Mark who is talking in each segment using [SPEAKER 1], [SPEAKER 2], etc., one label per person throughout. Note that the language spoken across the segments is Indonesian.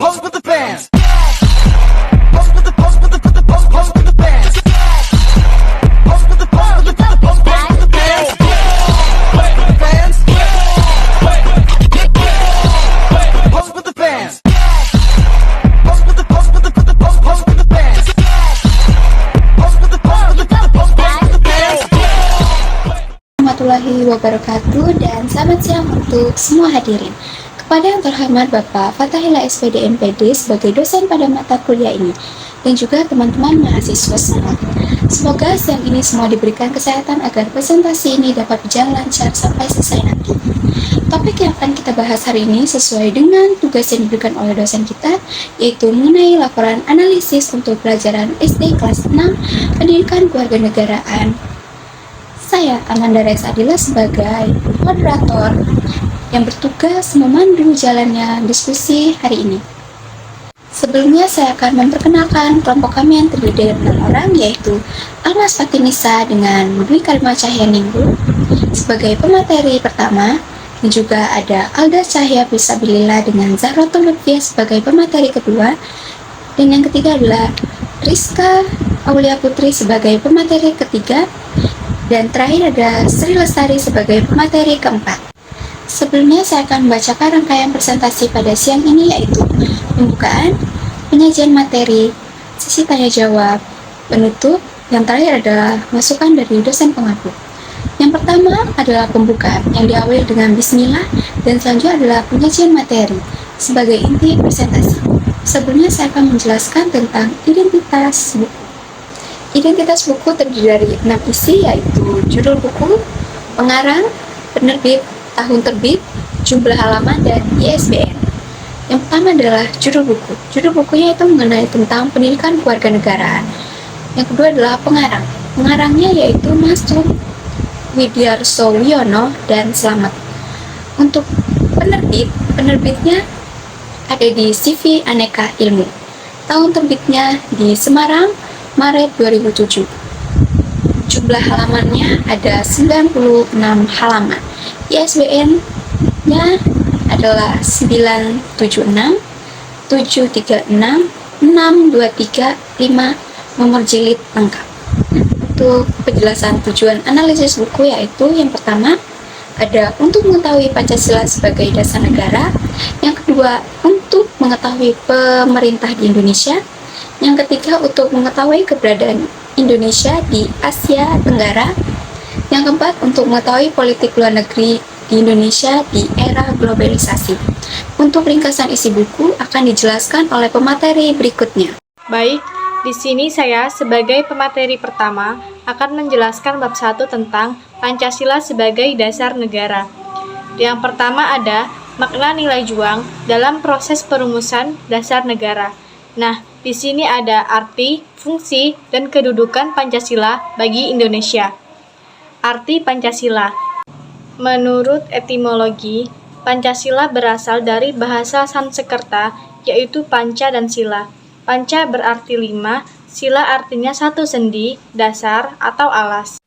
[SPEAKER 1] Pose with the fans. Pose with the pose with the pose with the pose pose with the fans. Pose with the pose with the pose pose pose with the fans. Pose with the fans. Pose with the fans. Pose with the pose with the pose pose with the fans. Pose with the pose with the pose pose with the fans.
[SPEAKER 2] Warahmatullahi wabarakatuh dan selamat siang untuk semua hadirin. Kepada yang terhormat Bapak Fathahillah SPD MPD sebagai dosen pada mata kuliah ini dan juga teman-teman mahasiswa semua. Semoga siang ini semua diberikan kesehatan agar presentasi ini dapat berjalan lancar sampai selesai nanti. Topik yang akan kita bahas hari ini sesuai dengan tugas yang diberikan oleh dosen kita, yaitu mengenai laporan analisis untuk pelajaran SD kelas 6 Pendidikan Kewarganegaraan. Saya Amanda Rex Adila sebagai moderator yang bertugas memandu jalannya diskusi hari ini. Sebelumnya saya akan memperkenalkan kelompok kami yang terdiri dari 6 orang, yaitu Almas Fatinisa dengan Dwi Karimah Cahyaningrum sebagai pemateri pertama, dan juga ada Alda Cahya Fisabilillah dengan Zahratul Lutfiah sebagai pemateri kedua, dan yang ketiga adalah Rizka Aulia Putri sebagai pemateri ketiga, dan terakhir ada Sri Lestari sebagai pemateri keempat. Sebelumnya saya akan membacakan rangkaian presentasi pada siang ini, yaitu pembukaan, penyajian materi, sesi tanya jawab, penutup, yang terakhir adalah masukan dari dosen pengampu. Yang pertama adalah pembukaan yang diawali dengan bismillah, dan selanjutnya adalah penyajian materi sebagai inti presentasi. Sebelumnya saya akan menjelaskan tentang identitas buku. Identitas buku terdiri dari 6 isi, yaitu judul buku, pengarang, penerbit, tahun terbit, jumlah halaman, dan ISBN. Yang pertama adalah judul buku. Judul bukunya itu mengenai tentang pendidikan kewarganegaraan. Yang kedua adalah pengarang. Pengarangnya yaitu Mas Widyarso Wiono dan Slamet. Untuk penerbit, penerbitnya ada di CV Aneka Ilmu. Tahun terbitnya di Semarang, Maret 2007. Jumlah halamannya ada 96 halaman. ISBN-nya adalah 976 736 623 5, nomor jilid lengkap. Untuk penjelasan tujuan analisis buku, yaitu yang pertama ada untuk mengetahui Pancasila sebagai dasar negara, yang kedua untuk mengetahui pemerintah di Indonesia, yang ketiga untuk mengetahui keberadaan Indonesia di Asia Tenggara, yang keempat untuk mengetahui politik luar negeri di Indonesia di era globalisasi. Untuk ringkasan isi buku akan dijelaskan oleh pemateri berikutnya.
[SPEAKER 3] Baik, di sini saya sebagai pemateri pertama akan menjelaskan bab 1 tentang Pancasila sebagai dasar negara. Yang pertama ada makna nilai juang dalam proses perumusan dasar negara. Nah, di sini ada arti, fungsi, dan kedudukan Pancasila bagi Indonesia. Arti Pancasila. Menurut etimologi, Pancasila berasal dari bahasa Sanskerta, yaitu panca dan sila. Panca berarti 5, sila artinya satu sendi, dasar, atau alas.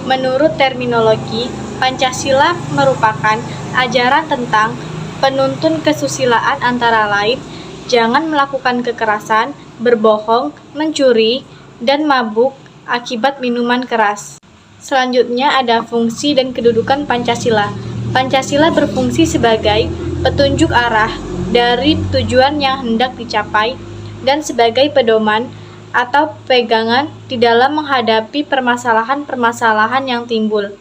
[SPEAKER 3] Menurut terminologi, Pancasila merupakan ajaran tentang penuntun kesusilaan antara lain, jangan melakukan kekerasan, berbohong, mencuri, dan mabuk akibat minuman keras. Selanjutnya ada fungsi dan kedudukan Pancasila. Pancasila berfungsi sebagai petunjuk arah dari tujuan yang hendak dicapai dan sebagai pedoman atau pegangan di dalam menghadapi permasalahan-permasalahan yang timbul.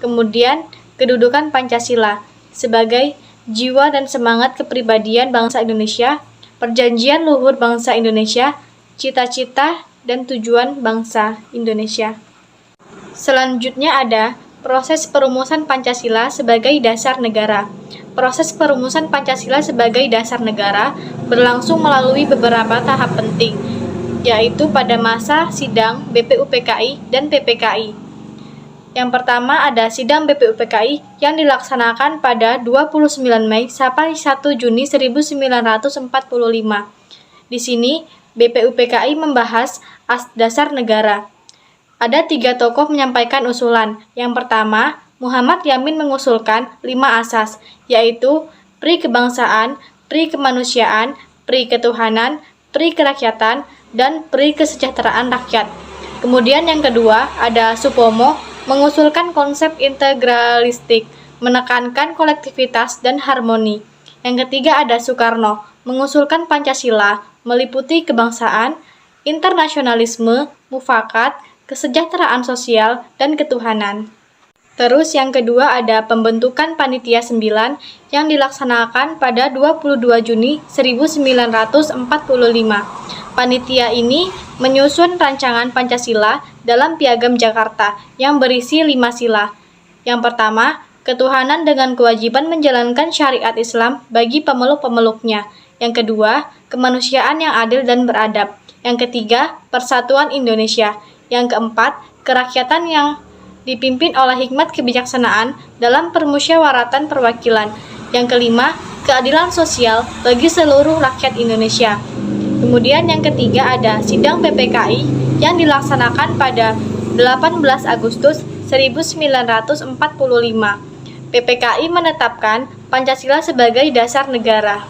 [SPEAKER 3] Kemudian, kedudukan Pancasila sebagai jiwa dan semangat kepribadian bangsa Indonesia, perjanjian luhur bangsa Indonesia, cita-cita dan tujuan bangsa Indonesia. Selanjutnya ada proses perumusan Pancasila sebagai dasar negara. Proses perumusan Pancasila sebagai dasar negara berlangsung melalui beberapa tahap penting, yaitu pada masa sidang BPUPKI dan PPKI. Yang pertama ada sidang BPUPKI yang dilaksanakan pada 29 Mei sampai 1 Juni 1945. Di sini, BPUPKI membahas dasar negara. Ada 3 tokoh menyampaikan usulan. Yang pertama, Muhammad Yamin mengusulkan 5 asas, yaitu pri kebangsaan, pri kemanusiaan, Pri Ketuhanan, Pri Kerakyatan, dan Pri Kesejahteraan Rakyat. Kemudian yang kedua ada Supomo, mengusulkan konsep integralistik, menekankan kolektivitas dan harmoni. Yang ketiga ada Soekarno, mengusulkan Pancasila, meliputi kebangsaan, internasionalisme, mufakat, kesejahteraan sosial, dan ketuhanan. Terus yang kedua ada pembentukan Panitia 9 yang dilaksanakan pada 22 Juni 1945. Panitia ini menyusun rancangan Pancasila dalam Piagam Jakarta yang berisi 5 sila. Yang pertama, ketuhanan dengan kewajiban menjalankan syariat Islam bagi pemeluk-pemeluknya. Yang kedua, kemanusiaan yang adil dan beradab. Yang ketiga, persatuan Indonesia. Yang keempat, kerakyatan yang dipimpin oleh hikmat kebijaksanaan dalam permusyawaratan perwakilan. Yang kelima, keadilan sosial bagi seluruh rakyat Indonesia. Kemudian yang ketiga ada sidang PPKI yang dilaksanakan pada 18 Agustus 1945. PPKI menetapkan Pancasila sebagai dasar negara.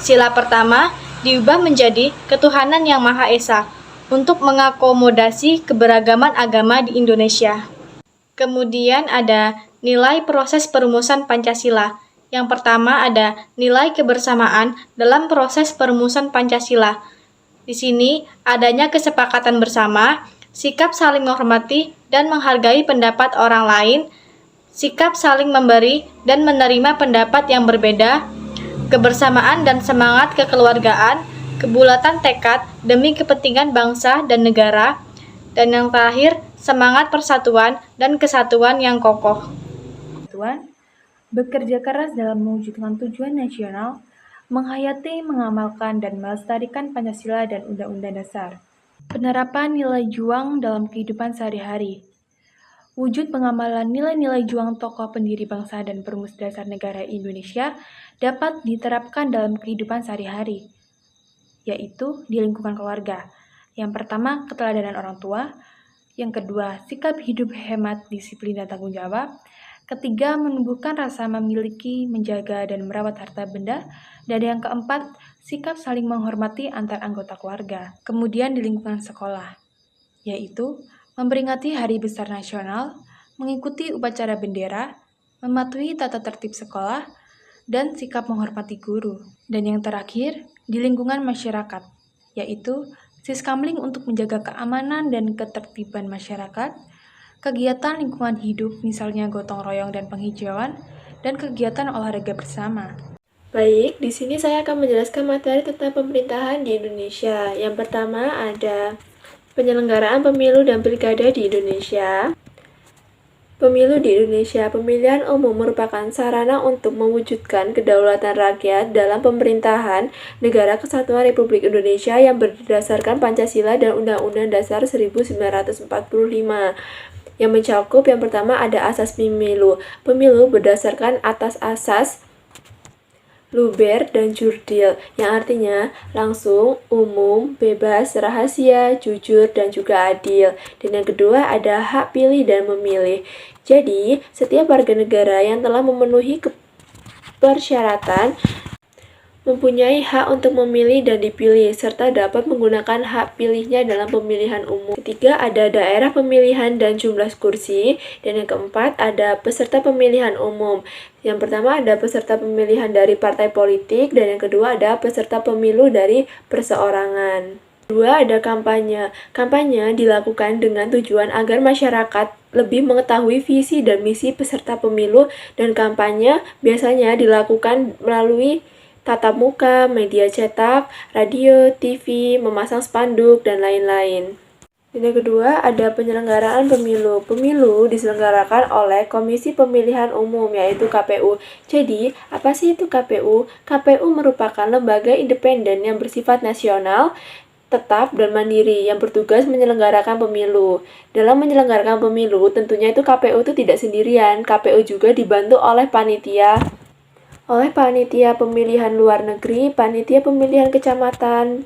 [SPEAKER 3] Sila pertama diubah menjadi ketuhanan yang Maha Esa untuk mengakomodasi keberagaman agama di Indonesia. Kemudian ada nilai proses perumusan Pancasila. Yang pertama ada nilai kebersamaan dalam proses perumusan Pancasila. Di sini adanya kesepakatan bersama, sikap saling menghormati dan menghargai pendapat orang lain, sikap saling memberi dan menerima pendapat yang berbeda, kebersamaan dan semangat kekeluargaan, kebulatan tekad demi kepentingan bangsa dan negara, dan yang terakhir, semangat persatuan dan kesatuan yang kokoh.
[SPEAKER 4] Bekerja keras dalam mewujudkan tujuan nasional, menghayati, mengamalkan, dan melestarikan Pancasila dan Undang-Undang Dasar. Penerapan nilai juang dalam kehidupan sehari-hari. Wujud pengamalan nilai-nilai juang tokoh pendiri bangsa dan perumus dasar negara Indonesia dapat diterapkan dalam kehidupan sehari-hari, yaitu di lingkungan keluarga. Yang pertama, keteladanan orang tua. Yang kedua, sikap hidup hemat, disiplin, dan tanggung jawab. Ketiga, menumbuhkan rasa memiliki, menjaga, dan merawat harta benda. Dan yang keempat, sikap saling menghormati antar anggota keluarga. Kemudian di lingkungan sekolah, yaitu memperingati Hari Besar Nasional, mengikuti upacara bendera, mematuhi tata tertib sekolah, dan sikap menghormati guru. Dan yang terakhir, di lingkungan masyarakat, yaitu siskamling untuk menjaga keamanan dan ketertiban masyarakat, kegiatan lingkungan hidup misalnya gotong royong dan penghijauan, dan kegiatan olahraga bersama.
[SPEAKER 5] Baik, di sini saya akan menjelaskan materi tentang pemerintahan di Indonesia. Yang pertama ada penyelenggaraan pemilu dan pilkada di Indonesia. Pemilu di Indonesia, pemilihan umum merupakan sarana untuk mewujudkan kedaulatan rakyat dalam pemerintahan Negara Kesatuan Republik Indonesia yang berdasarkan Pancasila dan Undang-Undang Dasar 1945. Yang mencakup yang pertama ada asas pemilu. Pemilu berdasarkan atas asas luber dan jurdil, yang artinya langsung, umum, bebas, rahasia, jujur, dan juga adil. Dan yang kedua ada hak pilih dan memilih. Jadi, setiap warga negara yang telah memenuhi persyaratan mempunyai hak untuk memilih dan dipilih, serta dapat menggunakan hak pilihnya dalam pemilihan umum. Ketiga, ada daerah pemilihan dan jumlah kursi. Dan yang keempat, ada peserta pemilihan umum. Yang pertama ada peserta pemilihan dari partai politik, dan yang kedua ada peserta pemilu dari perseorangan. Kedua, ada kampanye. Kampanye dilakukan dengan tujuan agar masyarakat lebih mengetahui visi dan misi peserta pemilu, dan kampanye biasanya dilakukan melalui tatap muka, media cetak, radio, TV, memasang spanduk, dan lain-lain. Yang kedua, ada penyelenggaraan pemilu. Pemilu diselenggarakan oleh Komisi Pemilihan Umum, yaitu KPU. Jadi, apa sih itu KPU? KPU merupakan lembaga independen yang bersifat nasional, tetap, dan mandiri yang bertugas menyelenggarakan pemilu. Dalam menyelenggarakan pemilu, tentunya itu KPU itu tidak sendirian. KPU juga dibantu oleh panitia pemilihan luar negeri, panitia pemilihan kecamatan,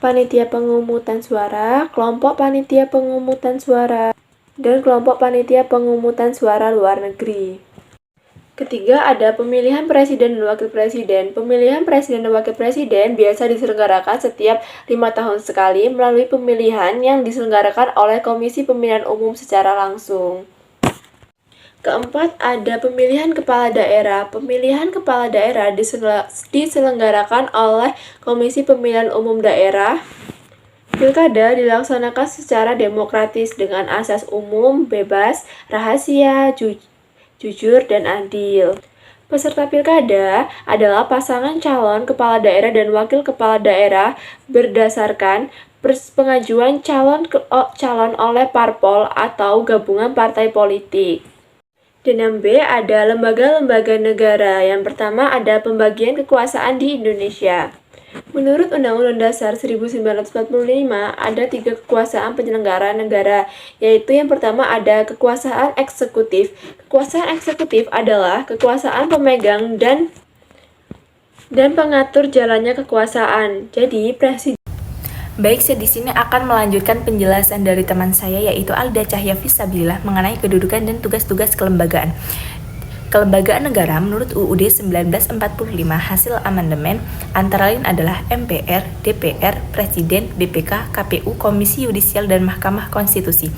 [SPEAKER 5] panitia pengumutan suara, kelompok panitia pengumutan suara, dan kelompok panitia pengumutan suara luar negeri. Ketiga, ada pemilihan presiden dan wakil presiden. Pemilihan presiden dan wakil presiden biasa diselenggarakan setiap 5 tahun sekali melalui pemilihan yang diselenggarakan oleh Komisi Pemilihan Umum secara langsung. Keempat, ada pemilihan kepala daerah. Pemilihan kepala daerah diselenggarakan oleh Komisi Pemilihan Umum Daerah. Pilkada dilaksanakan secara demokratis dengan asas umum, bebas, rahasia, jujur, dan adil. Peserta pilkada adalah pasangan calon kepala daerah dan wakil kepala daerah berdasarkan pengajuan calon oleh parpol atau gabungan partai politik. Dan yang B ada lembaga-lembaga negara. Yang pertama ada pembagian kekuasaan di Indonesia. Menurut Undang-Undang Dasar 1945, ada 3 kekuasaan penyelenggara negara, yaitu yang pertama ada kekuasaan eksekutif. Kekuasaan eksekutif adalah kekuasaan pemegang dan pengatur jalannya kekuasaan. Jadi, presiden.
[SPEAKER 6] Baik, saya di sini akan melanjutkan penjelasan dari teman saya yaitu Alda Cahya Fisabilillah mengenai kedudukan dan tugas-tugas kelembagaan. Kelembagaan negara menurut UUD 1945 hasil amandemen antara lain adalah MPR, DPR, Presiden, BPK, KPU, Komisi Yudisial, dan Mahkamah Konstitusi.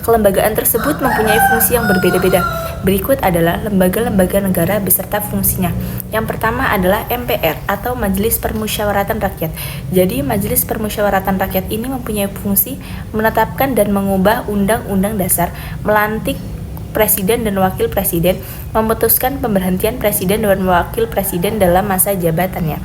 [SPEAKER 6] Kelembagaan tersebut mempunyai fungsi yang berbeda-beda. Berikut adalah lembaga-lembaga negara beserta fungsinya. Yang pertama adalah MPR atau Majelis Permusyawaratan Rakyat. Jadi Majelis Permusyawaratan Rakyat ini mempunyai fungsi menetapkan dan mengubah undang-undang dasar, melantik presiden dan wakil presiden, memutuskan pemberhentian presiden dan wakil presiden dalam masa jabatannya.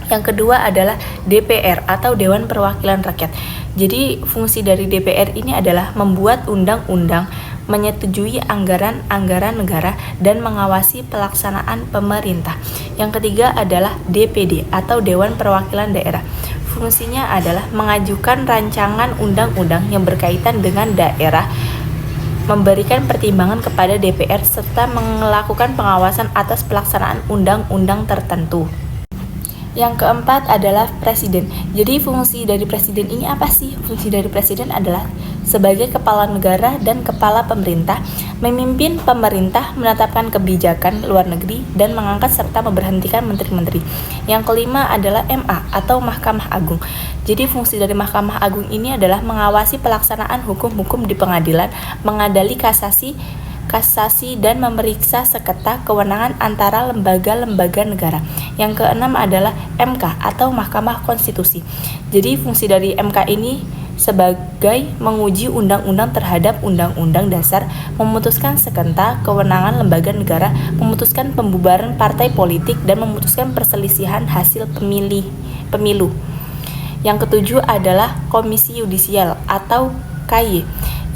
[SPEAKER 6] Yang kedua adalah DPR atau Dewan Perwakilan Rakyat. Jadi fungsi dari DPR ini adalah membuat undang-undang, menyetujui anggaran-anggaran negara, dan mengawasi pelaksanaan pemerintah. Yang ketiga adalah DPD atau Dewan Perwakilan Daerah. Fungsinya adalah mengajukan rancangan undang-undang yang berkaitan dengan daerah, memberikan pertimbangan kepada DPR, serta melakukan pengawasan atas pelaksanaan undang-undang tertentu. Yang keempat adalah presiden. Jadi fungsi dari presiden ini apa sih? Fungsi dari presiden adalah sebagai kepala negara dan kepala pemerintah, memimpin pemerintah, menetapkan kebijakan luar negeri, dan mengangkat serta memberhentikan menteri-menteri. Yang kelima adalah MA atau Mahkamah Agung. Jadi fungsi dari Mahkamah Agung ini adalah mengawasi pelaksanaan hukum-hukum di pengadilan, mengadili kasasi dan memeriksa sengketa kewenangan antara lembaga-lembaga negara. Yang keenam adalah MK atau Mahkamah Konstitusi. Jadi fungsi dari MK ini sebagai menguji undang-undang terhadap undang-undang dasar, memutuskan sengketa kewenangan lembaga negara, memutuskan pembubaran partai politik, dan memutuskan perselisihan hasil pemilu. Yang ketujuh adalah Komisi Yudisial atau KY.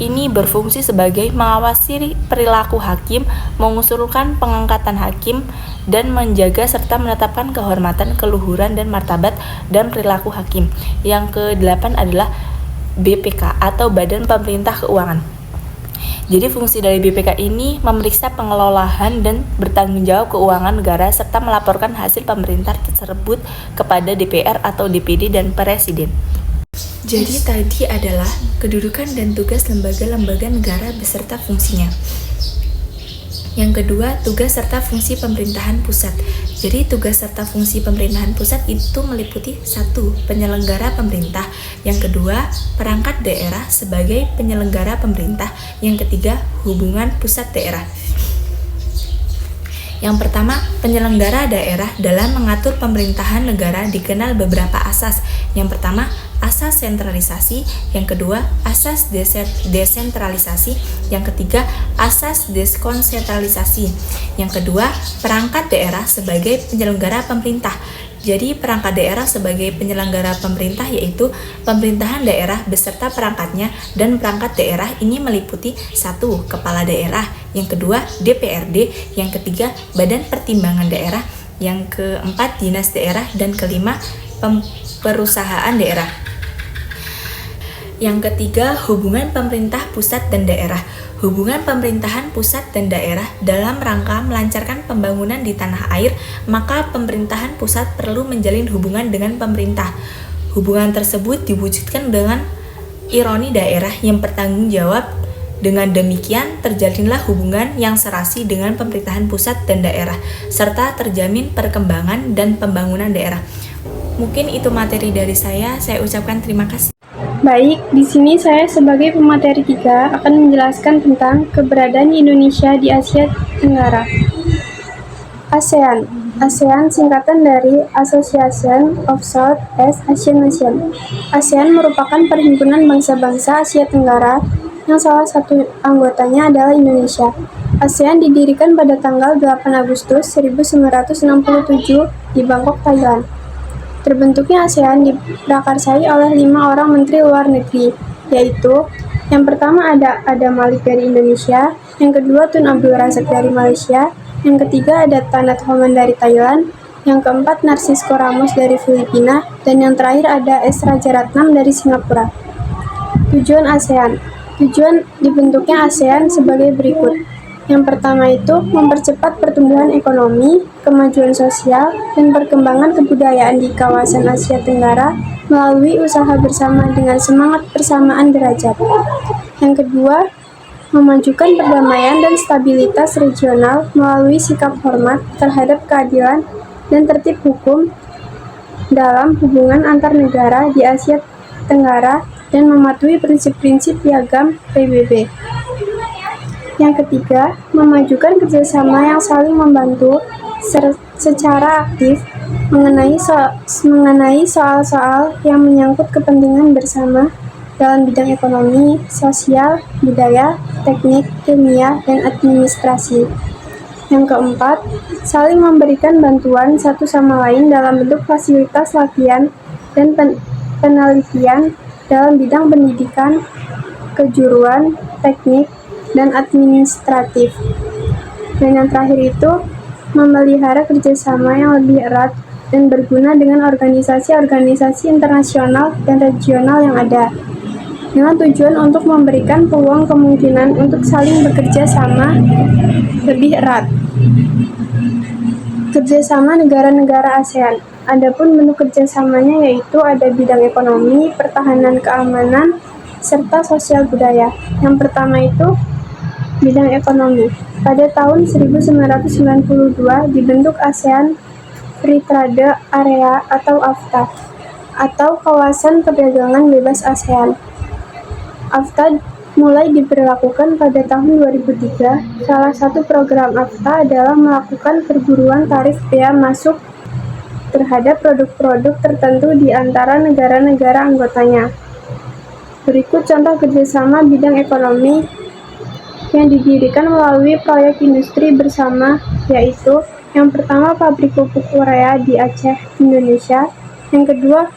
[SPEAKER 6] Ini berfungsi sebagai mengawasi perilaku hakim, mengusulkan pengangkatan hakim, dan menjaga serta menetapkan kehormatan, keluhuran, dan martabat dan perilaku hakim. Yang ke-8 adalah BPK atau Badan Pemerintah Keuangan. Jadi fungsi dari BPK ini memeriksa pengelolaan dan bertanggung jawab keuangan negara serta melaporkan hasil pemerintah tersebut kepada DPR atau DPD dan Presiden. Jadi tadi adalah kedudukan dan tugas lembaga-lembaga negara beserta fungsinya. Yang kedua, tugas serta fungsi pemerintahan pusat. Jadi tugas serta fungsi pemerintahan pusat itu meliputi 1. Penyelenggara pemerintah. Yang kedua, perangkat daerah sebagai penyelenggara pemerintah. Yang ketiga, hubungan pusat daerah. Yang pertama, penyelenggara daerah dalam mengatur pemerintahan negara dikenal beberapa asas. Yang pertama, asas sentralisasi. Yang kedua, asas desentralisasi. Yang ketiga, asas deskonsentralisasi. Yang kedua, perangkat daerah sebagai penyelenggara pemerintah. Jadi perangkat daerah sebagai penyelenggara pemerintah yaitu pemerintahan daerah beserta perangkatnya, dan perangkat daerah ini meliputi 1. Kepala daerah, yang kedua DPRD, yang ketiga Badan Pertimbangan Daerah, yang keempat Dinas Daerah, dan kelima perusahaan daerah. Yang ketiga, hubungan pemerintah pusat dan daerah. Hubungan pemerintahan pusat dan daerah dalam rangka melancarkan pembangunan di tanah air, maka pemerintahan pusat perlu menjalin hubungan dengan pemerintah. Hubungan tersebut diwujudkan dengan ironi daerah yang bertanggung jawab Dengan demikian, terjalinlah hubungan yang serasi dengan pemerintahan pusat dan daerah, serta terjamin perkembangan dan pembangunan daerah. Mungkin itu materi dari saya ucapkan terima kasih.
[SPEAKER 7] Baik, di sini saya sebagai pemateri 3 akan menjelaskan tentang keberadaan Indonesia di Asia Tenggara. ASEAN. ASEAN singkatan dari Association of Southeast Asian Nations. ASEAN merupakan perhimpunan bangsa-bangsa Asia Tenggara yang salah satu anggotanya adalah Indonesia. ASEAN didirikan pada tanggal 8 Agustus 1967 di Bangkok, Thailand. Terbentuknya ASEAN diprakarsai oleh 5 orang menteri luar negeri, yaitu yang pertama ada Malik dari Indonesia, yang kedua Tun Abdul Razak dari Malaysia, yang ketiga ada Tanat Homan dari Thailand, yang keempat Narcisco Ramos dari Filipina, dan yang terakhir ada S. Rajaratnam dari Singapura. Tujuan ASEAN. Tujuan dibentuknya ASEAN sebagai berikut. Yang pertama itu mempercepat pertumbuhan ekonomi, kemajuan sosial, dan perkembangan kebudayaan di kawasan Asia Tenggara melalui usaha bersama dengan semangat persamaan derajat. Yang kedua, memajukan perdamaian dan stabilitas regional melalui sikap hormat terhadap keadilan dan tertib hukum dalam hubungan antar negara di Asia Tenggara dan mematuhi prinsip-prinsip piagam PBB. Yang ketiga, memajukan kerjasama yang saling membantu secara aktif mengenai soal-soal yang menyangkut kepentingan bersama dalam bidang ekonomi, sosial, budaya, teknik, ilmiah, dan administrasi. Yang keempat, saling memberikan bantuan satu sama lain dalam bentuk fasilitas latihan dan penelitian dalam bidang pendidikan, kejuruan, teknik, dan administratif. Dan yang terakhir itu, memelihara kerjasama yang lebih erat dan berguna dengan organisasi-organisasi internasional dan regional yang ada, dengan tujuan untuk memberikan peluang kemungkinan untuk saling bekerja sama lebih erat. Kerjasama negara-negara ASEAN. Adapun bentuk kerjasamanya yaitu ada bidang ekonomi, pertahanan keamanan, serta sosial budaya. Yang pertama itu bidang ekonomi. Pada tahun 1992 dibentuk ASEAN Free Trade Area atau AFTA, atau Kawasan Perdagangan Bebas ASEAN. AFTA mulai diberlakukan pada tahun 2003. Salah satu program AFTA adalah melakukan perburuan tarif bea masuk terhadap produk-produk tertentu di antara negara-negara anggotanya. Berikut contoh kerjasama bidang ekonomi yang didirikan melalui proyek industri bersama, yaitu yang pertama pabrik pupuk urea di Aceh, Indonesia, yang kedua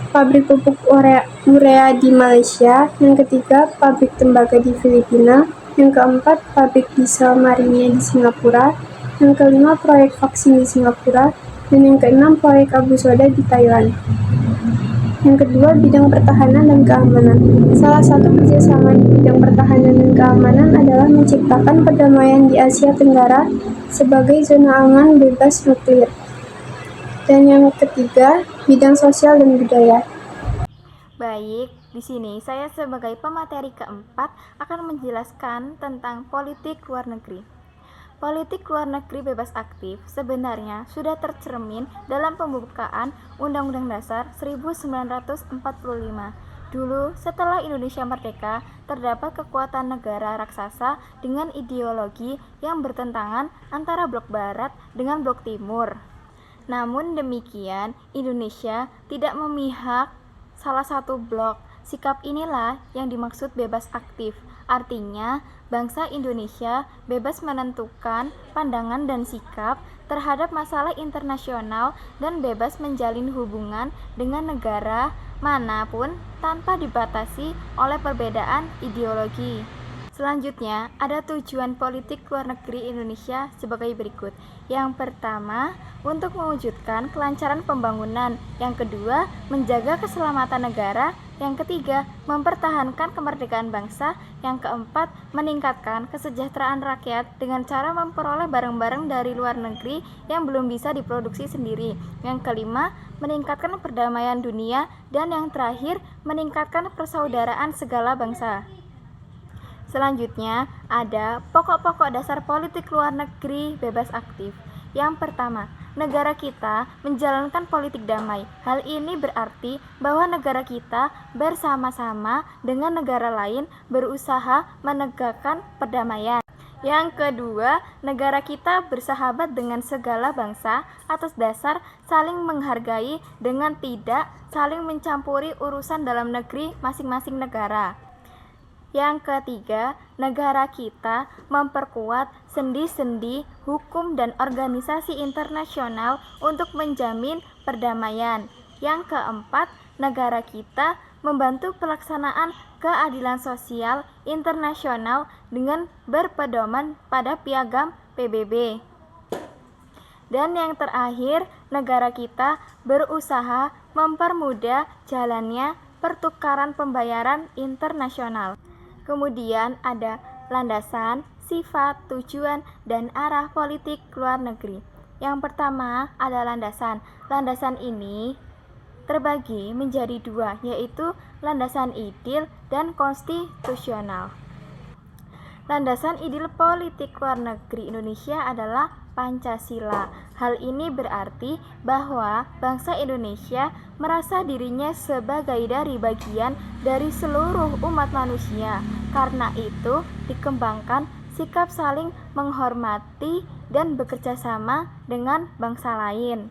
[SPEAKER 7] pabrik pupuk urea di Malaysia, yang ketiga pabrik tembaga di Filipina, yang keempat pabrik diesel Marine di Singapura, yang kelima proyek vaksin di Singapura, dan yang keenam proyek abu soda di Thailand. Yang kedua, bidang pertahanan dan keamanan. Salah satu kerjasama di bidang pertahanan dan keamanan adalah menciptakan perdamaian di Asia Tenggara sebagai zona aman bebas nuklir. Dan yang ketiga, bidang sosial dan budaya.
[SPEAKER 8] Baik, di sini saya sebagai pemateri keempat akan menjelaskan tentang politik luar negeri. Politik luar negeri bebas aktif sebenarnya sudah tercermin dalam pembukaan Undang-Undang Dasar 1945. Dulu, setelah Indonesia merdeka, terdapat kekuatan negara raksasa dengan ideologi yang bertentangan antara blok barat dengan blok timur. Namun demikian, Indonesia tidak memihak salah satu blok. Sikap inilah yang dimaksud bebas aktif. Artinya, bangsa Indonesia bebas menentukan pandangan dan sikap terhadap masalah internasional dan bebas menjalin hubungan dengan negara manapun tanpa dibatasi oleh perbedaan ideologi. Selanjutnya, ada tujuan politik luar negeri Indonesia sebagai berikut. Yang pertama, untuk mewujudkan kelancaran pembangunan. Yang kedua, menjaga keselamatan negara. Yang ketiga, mempertahankan kemerdekaan bangsa. Yang keempat, meningkatkan kesejahteraan rakyat dengan cara memperoleh barang-barang dari luar negeri yang belum bisa diproduksi sendiri. Yang kelima, meningkatkan perdamaian dunia. Dan yang terakhir, meningkatkan persaudaraan segala bangsa. Selanjutnya, ada pokok-pokok dasar politik luar negeri bebas aktif. Yang pertama, negara kita menjalankan politik damai. Hal ini berarti bahwa negara kita bersama-sama dengan negara lain berusaha menegakkan perdamaian. Yang kedua, negara kita bersahabat dengan segala bangsa atas dasar saling menghargai dengan tidak saling mencampuri urusan dalam negeri masing-masing negara. Yang ketiga, negara kita memperkuat sendi-sendi hukum dan organisasi internasional untuk menjamin perdamaian. Yang keempat, negara kita membantu pelaksanaan keadilan sosial internasional dengan berpedoman pada piagam PBB. Dan yang terakhir, negara kita berusaha mempermudah jalannya pertukaran pembayaran internasional. Kemudian ada landasan, sifat, tujuan, dan arah politik luar negeri. Yang pertama ada landasan. Landasan ini terbagi menjadi dua, yaitu landasan ideal dan konstitusional. Landasan ideal politik luar negeri Indonesia adalah Pancasila. Hal ini berarti bahwa bangsa Indonesia merasa dirinya sebagai dari bagian dari seluruh umat manusia. Karena itu dikembangkan sikap saling menghormati dan bekerja sama dengan bangsa lain.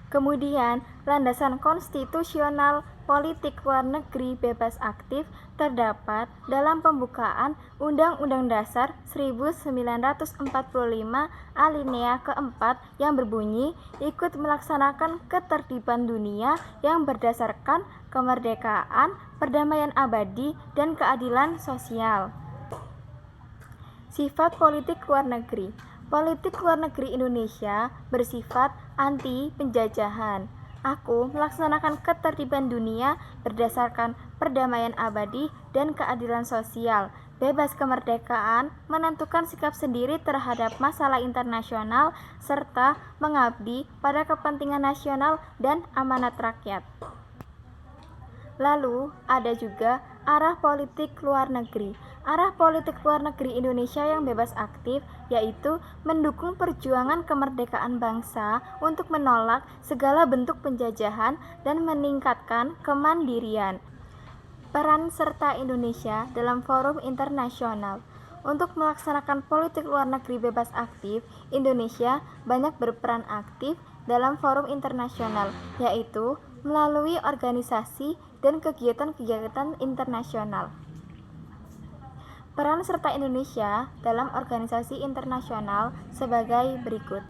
[SPEAKER 8] Kemudian, landasan konstitusional politik luar negeri bebas aktif terdapat dalam pembukaan Undang-Undang Dasar 1945 alinea keempat yang berbunyi ikut melaksanakan ketertiban dunia yang berdasarkan kemerdekaan, perdamaian abadi, dan keadilan sosial. Sifat politik luar negeri. Politik luar negeri Indonesia bersifat anti penjajahan. Aku melaksanakan ketertiban dunia berdasarkan perdamaian abadi dan keadilan sosial, bebas kemerdekaan, menentukan sikap sendiri terhadap masalah internasional, serta mengabdi pada kepentingan nasional dan amanat rakyat. Lalu ada juga arah politik luar negeri. Arah politik luar negeri Indonesia yang bebas aktif yaitu mendukung perjuangan kemerdekaan bangsa untuk menolak segala bentuk penjajahan dan meningkatkan kemandirian. Peran serta Indonesia dalam forum internasional. Untuk melaksanakan politik luar negeri bebas aktif, Indonesia banyak berperan aktif dalam forum internasional, yaitu melalui organisasi dan kegiatan-kegiatan internasional. Peran serta Indonesia dalam organisasi internasional sebagai berikut.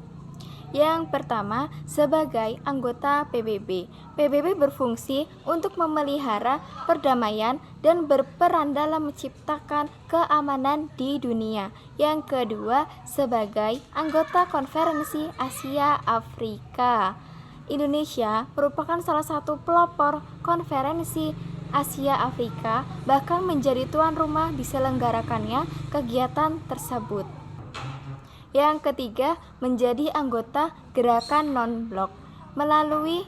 [SPEAKER 8] Yang pertama, sebagai anggota PBB. PBB berfungsi untuk memelihara perdamaian dan berperan dalam menciptakan keamanan di dunia. Yang kedua, sebagai anggota Konferensi Asia Afrika. Indonesia merupakan salah satu pelopor Konferensi Asia Afrika, bahkan menjadi tuan rumah diselenggarakannya kegiatan tersebut. Yang ketiga, menjadi anggota Gerakan Non-Blok. Melalui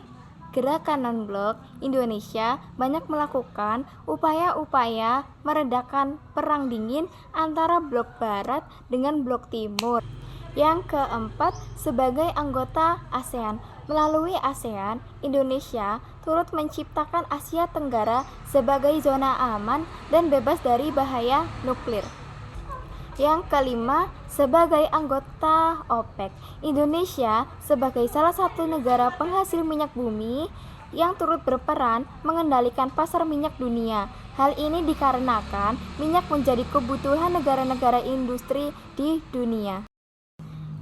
[SPEAKER 8] Gerakan Non-Blok, Indonesia banyak melakukan upaya-upaya meredakan perang dingin antara blok barat dengan blok timur. Yang keempat, sebagai anggota ASEAN. Melalui ASEAN, Indonesia turut menciptakan Asia Tenggara sebagai zona aman dan bebas dari bahaya nuklir. Yang kelima, sebagai anggota OPEC, Indonesia sebagai salah satu negara penghasil minyak bumi yang turut berperan mengendalikan pasar minyak dunia. Hal ini dikarenakan minyak menjadi kebutuhan negara-negara industri di dunia.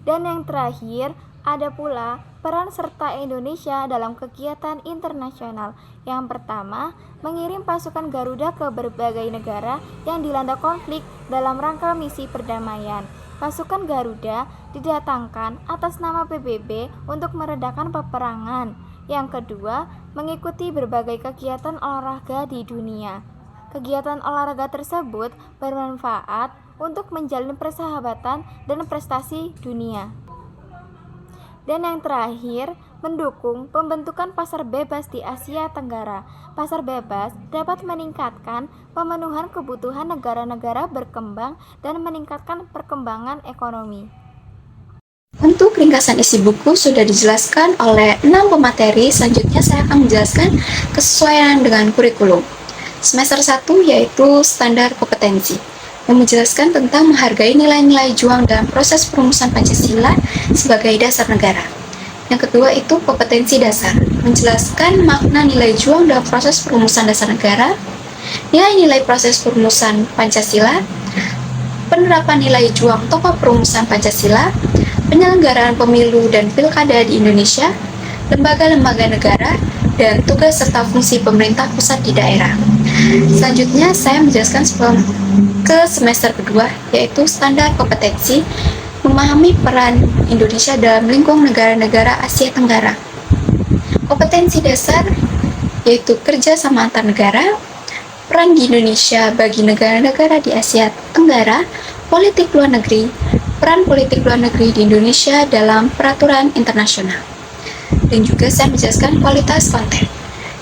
[SPEAKER 8] Dan yang terakhir, ada pula peran serta Indonesia dalam kegiatan internasional. Yang pertama, mengirim pasukan Garuda ke berbagai negara yang dilanda konflik dalam rangka misi perdamaian. Pasukan Garuda didatangkan atas nama PBB untuk meredakan peperangan. Yang kedua, mengikuti berbagai kegiatan olahraga di dunia. Kegiatan olahraga tersebut bermanfaat untuk menjalin persahabatan dan prestasi dunia. Dan yang terakhir, mendukung pembentukan pasar bebas di Asia Tenggara. Pasar bebas dapat meningkatkan pemenuhan kebutuhan negara-negara berkembang dan meningkatkan perkembangan ekonomi.
[SPEAKER 2] Untuk ringkasan isi buku sudah dijelaskan oleh 6 pemateri. Selanjutnya saya akan menjelaskan kesesuaian dengan kurikulum. Semester 1 yaitu standar kompetensi, yang menjelaskan tentang menghargai nilai-nilai juang dalam proses perumusan Pancasila sebagai dasar negara. Yang kedua itu kompetensi dasar, menjelaskan makna nilai juang dalam proses perumusan dasar negara, nilai-nilai proses perumusan Pancasila, penerapan nilai juang tokoh perumusan Pancasila, penyelenggaraan pemilu dan pilkada di Indonesia, lembaga-lembaga negara, dan tugas serta fungsi pemerintah pusat di daerah. Selanjutnya saya menjelaskan ke semester kedua, yaitu standar kompetensi, memahami peran Indonesia dalam lingkup negara-negara Asia Tenggara. Kompetensi dasar yaitu kerja sama antar negara, peran di Indonesia bagi negara-negara di Asia Tenggara, politik luar negeri, peran politik luar negeri di Indonesia dalam peraturan internasional. Dan juga saya menjelaskan kualitas konten.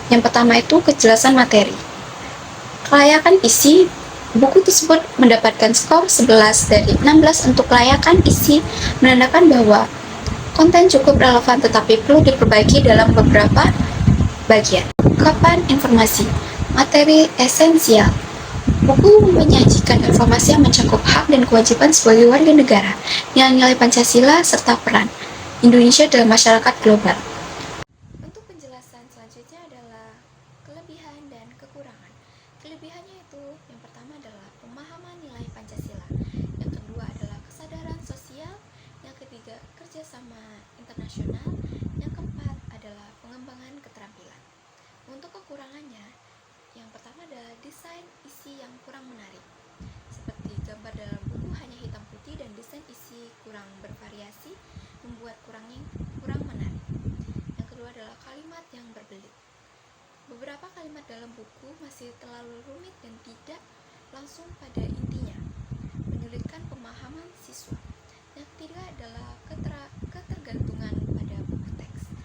[SPEAKER 2] Yang pertama itu kejelasan materi. Kelayakan isi, buku tersebut mendapatkan skor 11 dari 16 untuk kelayakan isi, menandakan bahwa konten cukup relevan tetapi perlu diperbaiki dalam beberapa bagian. Ungkapan informasi, materi esensial. Buku menyajikan informasi yang mencakup hak dan kewajiban sebagai warga negara, nilai-nilai Pancasila, serta peran Indonesia dalam masyarakat global. Untuk penjelasan selanjutnya adalah kelebihan dan kekurangan. Kelebihannya itu yang pertama adalah pemahaman nilai Pancasila, yang kedua adalah kesadaran sosial, yang ketiga kerjasama internasional, yang keempat adalah pengembangan keterampilan. Untuk kekurangannya, yang pertama adalah desain isi yang kurang menarik, seperti gambar dalam buku hanya hitam putih dan desain isi kurang bervariasi, membuat kurang menarik. Yang kedua adalah kalimat yang berbelit. Beberapa kalimat dalam buku masih terlalu rumit dan tidak langsung pada intinya, menyulitkan pemahaman siswa. Yang ketiga adalah ketergantungan pada buku teks.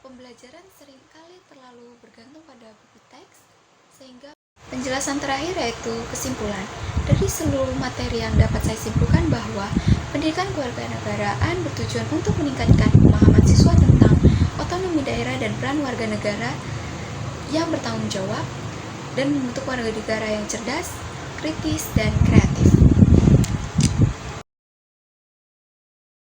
[SPEAKER 2] Pembelajaran seringkali terlalu bergantung pada buku teks, sehingga penjelasan terakhir yaitu kesimpulan. Dari seluruh materi yang dapat saya simpulkan bahwa pendidikan kewarganegaraan bertujuan untuk meningkatkan pemahaman siswa tentang otonomi daerah dan peran warga negara yang bertanggung jawab dan membentuk warga negara yang cerdas, kritis, dan kreatif.